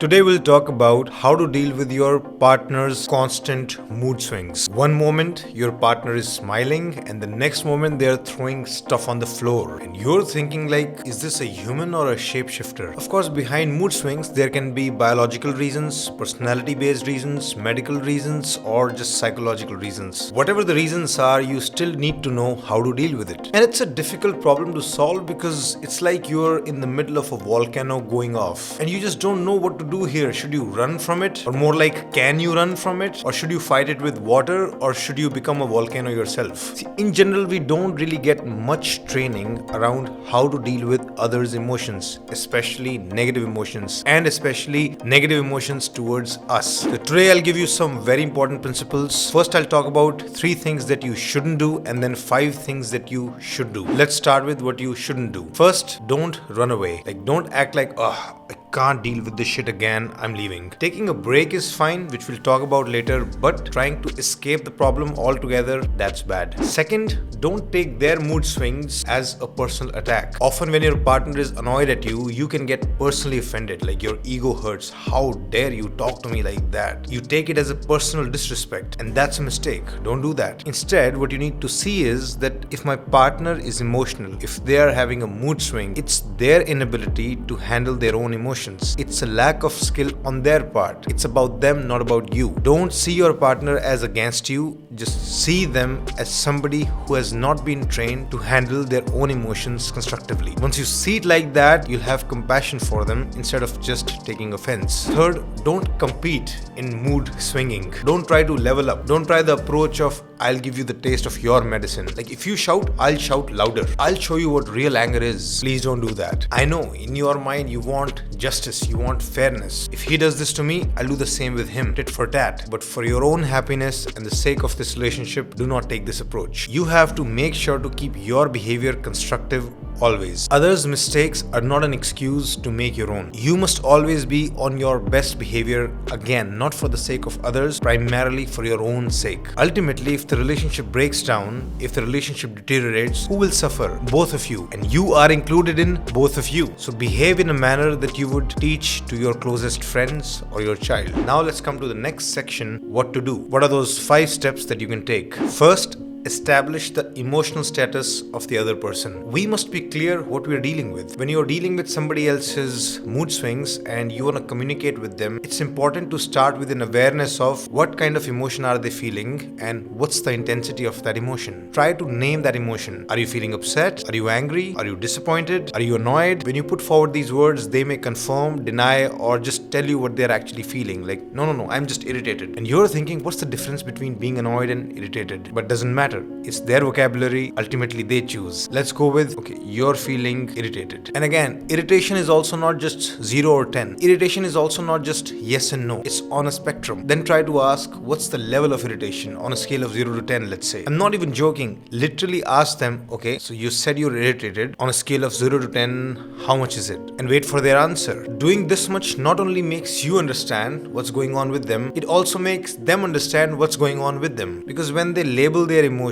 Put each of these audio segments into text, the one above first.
Today we'll talk about how to deal with your partner's constant mood swings. One moment your partner is smiling and the next moment they're throwing stuff on the floor and you're thinking like, is this a human or a shapeshifter? Of course, behind mood swings there can be biological reasons, personality based reasons, medical reasons, or just psychological reasons. Whatever the reasons are, you still need to know how to deal with it. And it's a difficult problem to solve because it's like you're in the middle of a volcano going off and you just don't know what to do here. Should you run from it? Or more like, can you run from it? Or should you fight it with water? Or should you become a volcano yourself? See, in general, we don't really get much training around how to deal with others' emotions, especially negative emotions, and especially negative emotions towards us. So today I'll give you some very important principles. First, I'll talk about 3 things that you shouldn't do and then 5 things that you should do. Let's start with what you shouldn't do. First, don't run away. Don't act like, I can't deal with this shit again, I'm leaving. Taking a break is fine, which we'll talk about later, but trying to escape the problem altogether, that's bad. Second, don't take their mood swings as a personal attack. Often when your partner is annoyed at you, you can get personally offended, like your ego hurts. How dare you talk to me like that? You take it as a personal disrespect, and that's a mistake. Don't do that. Instead, what you need to see is that if my partner is emotional, if they are having a mood swing, it's their inability to handle their own emotions. It's a lack of skill on their part. It's about them, not about you. Don't see your partner as against you. Just see them as somebody who has not been trained to handle their own emotions constructively. Once you see it like that, you'll have compassion for them instead of just taking offense. Third, don't compete in mood swinging. Don't try to level up. Don't try the approach of, I'll give you the taste of your medicine. Like if you shout, I'll shout louder. I'll show you what real anger is. Please don't do that. I know in your mind you want justice, you want fairness. If he does this to me, I'll do the same with him, tit for tat. But for your own happiness and the sake of this relationship, do not take this approach. You have to make sure to keep your behavior constructive always. Others' mistakes are not an excuse to make your own. You must always be on your best behavior, again, not for the sake of others, primarily for your own sake. Ultimately, if the relationship breaks down, if the relationship deteriorates, who will suffer? Both of you. And you are included in both of you. So behave in a manner that you would teach to your closest friends or your child. Now let's come to the next section, what to do. What are those 5 steps that you can take? First, establish the emotional status of the other person. We must be clear what we are dealing with. When you are dealing with somebody else's mood swings and you want to communicate with them, it's important to start with an awareness of what kind of emotion are they feeling and what's the intensity of that emotion. Try to name that emotion. Are you feeling upset? Are you angry? Are you disappointed? Are you annoyed? When you put forward these words, they may confirm, deny, or just tell you what they're actually feeling. Like, no, I'm just irritated. And you're thinking, what's the difference between being annoyed and irritated? But doesn't matter. It's their vocabulary. Ultimately, they choose. Let's go with, you're feeling irritated. And again, irritation is also not just 0 or 10. Irritation is also not just yes and no. It's on a spectrum. Then try to ask, what's the level of irritation on a scale of 0 to 10, let's say. I'm not even joking. Literally ask them, so you said you're irritated. On a scale of 0 to 10, how much is it? And wait for their answer. Doing this much not only makes you understand what's going on with them, it also makes them understand what's going on with them. Because when they label their emotions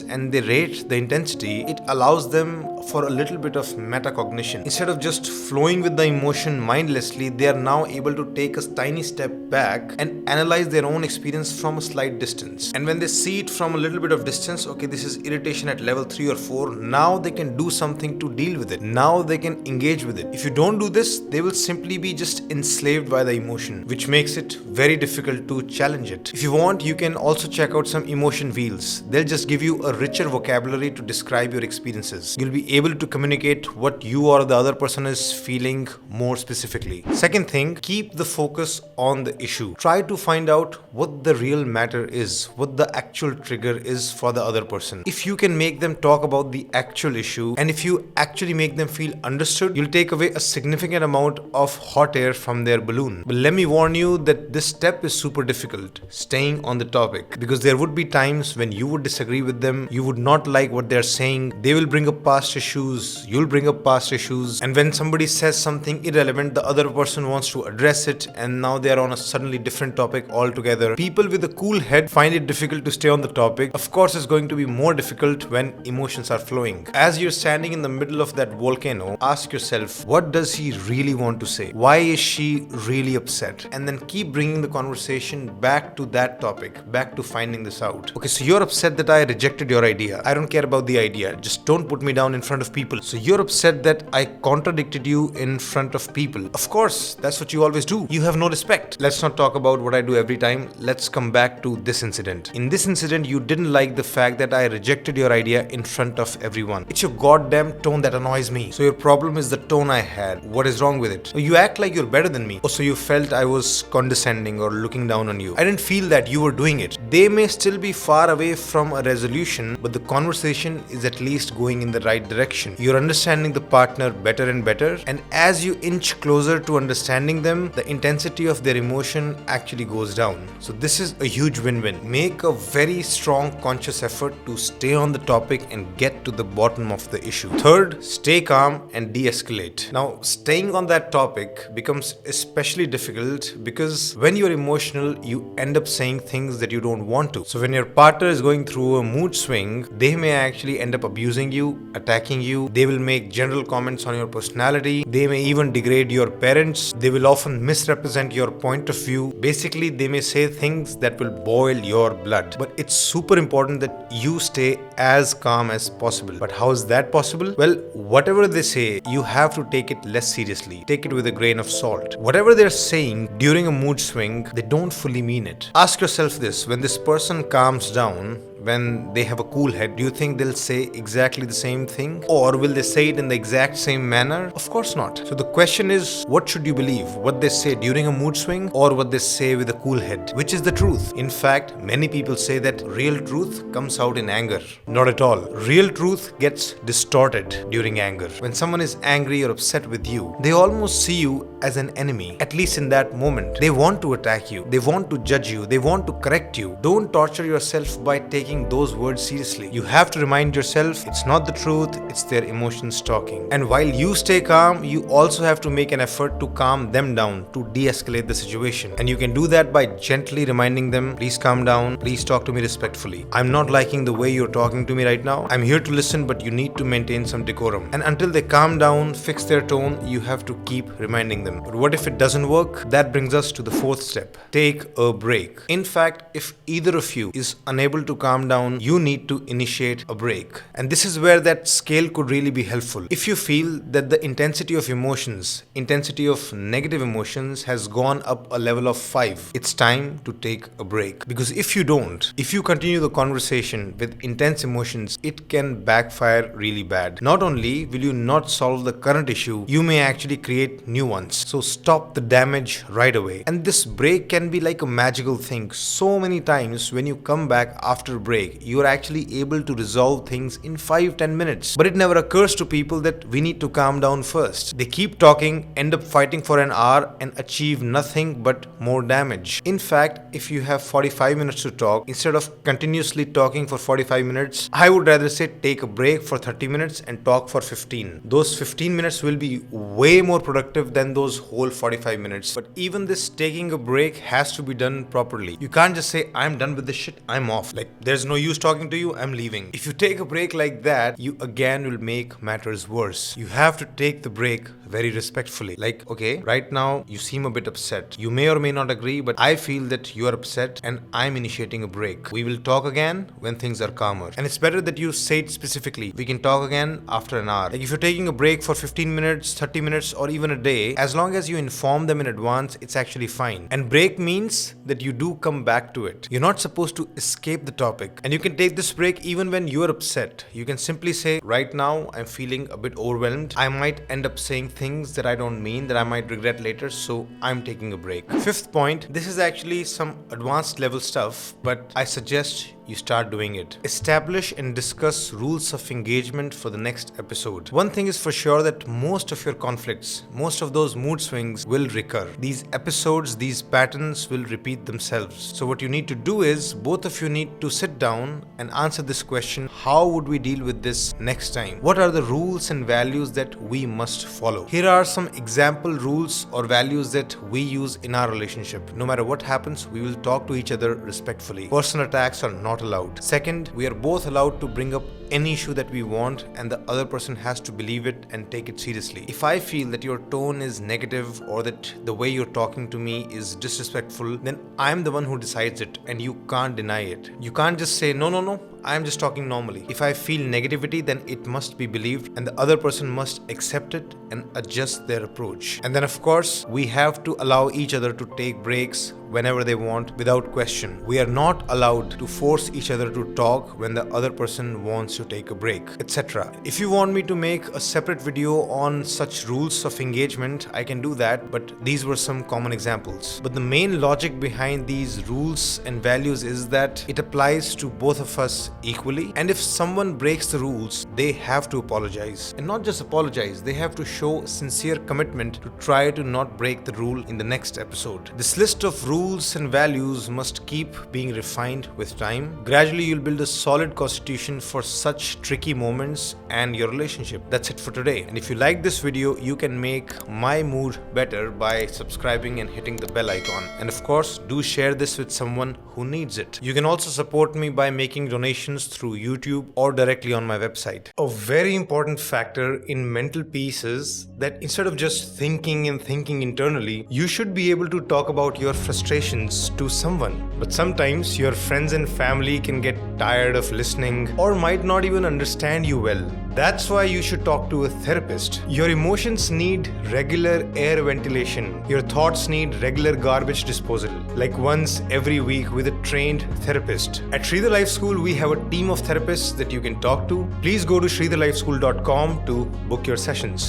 and they rate the intensity, it allows them for a little bit of metacognition. Instead of just flowing with the emotion mindlessly, they are now able to take a tiny step back and analyze their own experience from a slight distance. And when they see it from a little bit of distance, this is irritation at level 3 or 4, now they can do something to deal with it. Now they can engage with it. If you don't do this, they will simply be just enslaved by the emotion, which makes it very difficult to challenge it. If you want, you can also check out some emotion wheels. They'll just give you a richer vocabulary to describe your experiences. You'll be able to communicate what you or the other person is feeling more specifically. Second thing, keep the focus on the issue. Try to find out what the real matter is, what the actual trigger is for the other person. If you can make them talk about the actual issue, and if you actually make them feel understood, you'll take away a significant amount of hot air from their balloon. But let me warn you that this step is super difficult, staying on the topic, because there would be times when you would disagree agree with them. You would not like what they're saying. They will bring up past issues. You'll bring up past issues. And when somebody says something irrelevant, the other person wants to address it, and now they're on a suddenly different topic altogether. People with a cool head find it difficult to stay on the topic. Of course, it's going to be more difficult when emotions are flowing. As you're standing in the middle of that volcano, ask yourself, what does he really want to say? Why is she really upset? And then keep bringing the conversation back to that topic, back to finding this out. Okay, so you're upset that I rejected your idea. I don't care about the idea. Just don't put me down in front of people. So you're upset that I contradicted you in front of people. Of course, that's what you always do. You have no respect. Let's not talk about what I do every time. Let's come back to this incident. In this incident, you didn't like the fact that I rejected your idea in front of everyone. It's your goddamn tone that annoys me. So your problem is the tone I had. What is wrong with it? You act like you're better than me. Or so you felt I was condescending or looking down on you. I didn't feel that you were doing it. They may still be far away from a resolution, but the conversation is at least going in the right direction. You're understanding the partner better and better, and as you inch closer to understanding them, the intensity of their emotion actually goes down. So this is a huge win-win. Make a very strong conscious effort to stay on the topic and get to the bottom of the issue. Third, stay calm and de-escalate. Now, staying on that topic becomes especially difficult because when you're emotional, you end up saying things that you don't want to. So when your partner is going through a mood swing, they may actually end up abusing you, attacking you. They will make general comments on your personality. They may even degrade your parents. They will often misrepresent your point of view. Basically, they may say things that will boil your blood. But it's super important that you stay as calm as possible. But how is that possible? Well, whatever they say, you have to take it less seriously. Take it with a grain of salt. Whatever they're saying during a mood swing, they don't fully mean it. Ask yourself this: when this person calms down, when they have a cool head, do you think they'll say exactly the same thing? Or will they say it in the exact same manner? Of course not. So the question is, what should you believe? What they say during a mood swing or what they say with a cool head? Which is the truth? In fact, many people say that real truth comes out in anger. Not at all. Real truth gets distorted during anger. When someone is angry or upset with you, they almost see you as an enemy, at least in that moment. They want to attack you. They want to judge you. They want to correct you. Don't torture yourself by taking those words seriously. You have to remind yourself it's not the truth, it's their emotions talking. And while you stay calm, you also have to make an effort to calm them down, to de-escalate the situation. And you can do that by gently reminding them, please calm down, please talk to me respectfully. I'm not liking the way you're talking to me right now. I'm here to listen, but you need to maintain some decorum. And until they calm down, fix their tone, you have to keep reminding them. But what if it doesn't work? That brings us to the fourth step. Take a break. In fact, if either of you is unable to calm down, you need to initiate a break. And this is where that scale could really be helpful. If you feel that the intensity of emotions, intensity of negative emotions has gone up a level of 5, it's time to take a break. Because if you don't, if you continue the conversation with intense emotions, it can backfire really bad. Not only will you not solve the current issue, you may actually create new ones. So stop the damage right away. And this break can be like a magical thing. So many times when you come back after a break, you are actually able to resolve things in 5-10 minutes. But it never occurs to people that we need to calm down first. They keep talking, end up fighting for an hour and achieve nothing but more damage. In fact, if you have 45 minutes to talk, instead of continuously talking for 45 minutes, I would rather say take a break for 30 minutes and talk for 15. Those 15 minutes will be way more productive than those whole 45 minutes. But even this taking a break has to be done properly. You can't just say, I'm done with this shit, I'm off. Like, there's no use talking to you, I'm leaving. If you take a break like that, you again will make matters worse. You have to take the break very respectfully. Like, okay, right now you seem a bit upset. You may or may not agree, but I feel that you are upset and I'm initiating a break. We will talk again when things are calmer. And it's better that you say it specifically. We can talk again after an hour. Like if you're taking a break for 15 minutes, 30 minutes, or even a day, as long as you inform them in advance, it's actually fine. And break means that you do come back to it. You're not supposed to escape the topic. And you can take this break even when you're upset. You can simply say, right now I'm feeling a bit overwhelmed. I might end up saying things that I don't mean, that I might regret later, so I'm taking a break. Fifth point, this is actually some advanced level stuff, but I suggest you start doing it. Establish and discuss rules of engagement for the next episode. One thing is for sure that most of your conflicts, most of those mood swings will recur. These episodes, these patterns will repeat themselves. So what you need to do is both of you need to sit down and answer this question: how would we deal with this next time? What are the rules and values that we must follow? Here are some example rules or values that we use in our relationship. No matter what happens, we will talk to each other respectfully. Personal attacks are not allowed. Second, we are both allowed to bring up any issue that we want, and the other person has to believe it and take it seriously. If I feel that your tone is negative or that the way you're talking to me is disrespectful, then I'm the one who decides it and you can't deny it. You can't just say, no, I'm just talking normally. If I feel negativity, then it must be believed and the other person must accept it and adjust their approach. And then of course, we have to allow each other to take breaks whenever they want without question. We are not allowed to force each other to talk when the other person wants to take a break, etc. If you want me to make a separate video on such rules of engagement, I can do that, but these were some common examples. But the main logic behind these rules and values is that it applies to both of us equally, and if someone breaks the rules, they have to apologize. And not just apologize, they have to show sincere commitment to try to not break the rule in the next episode. This list of rules and values must keep being refined with time. Gradually, you'll build a solid constitution for such tricky moments and your relationship. That's it for today. And if you like this video, you can make my mood better by subscribing and hitting the bell icon. And of course, do share this with someone who needs it. You can also support me by making donations through YouTube or directly on my website. A very important factor in mental peace is that instead of just thinking internally, you should be able to talk about your frustrations to someone. But sometimes your friends and family can get tired of listening or might not even understand you well. That's why you should talk to a therapist. Your emotions need regular air ventilation. Your thoughts need regular garbage disposal, like once every week with a trained therapist. At Shridhar Life School, we have a team of therapists that you can talk to. Please go to shridharlifeschool.com to book your sessions.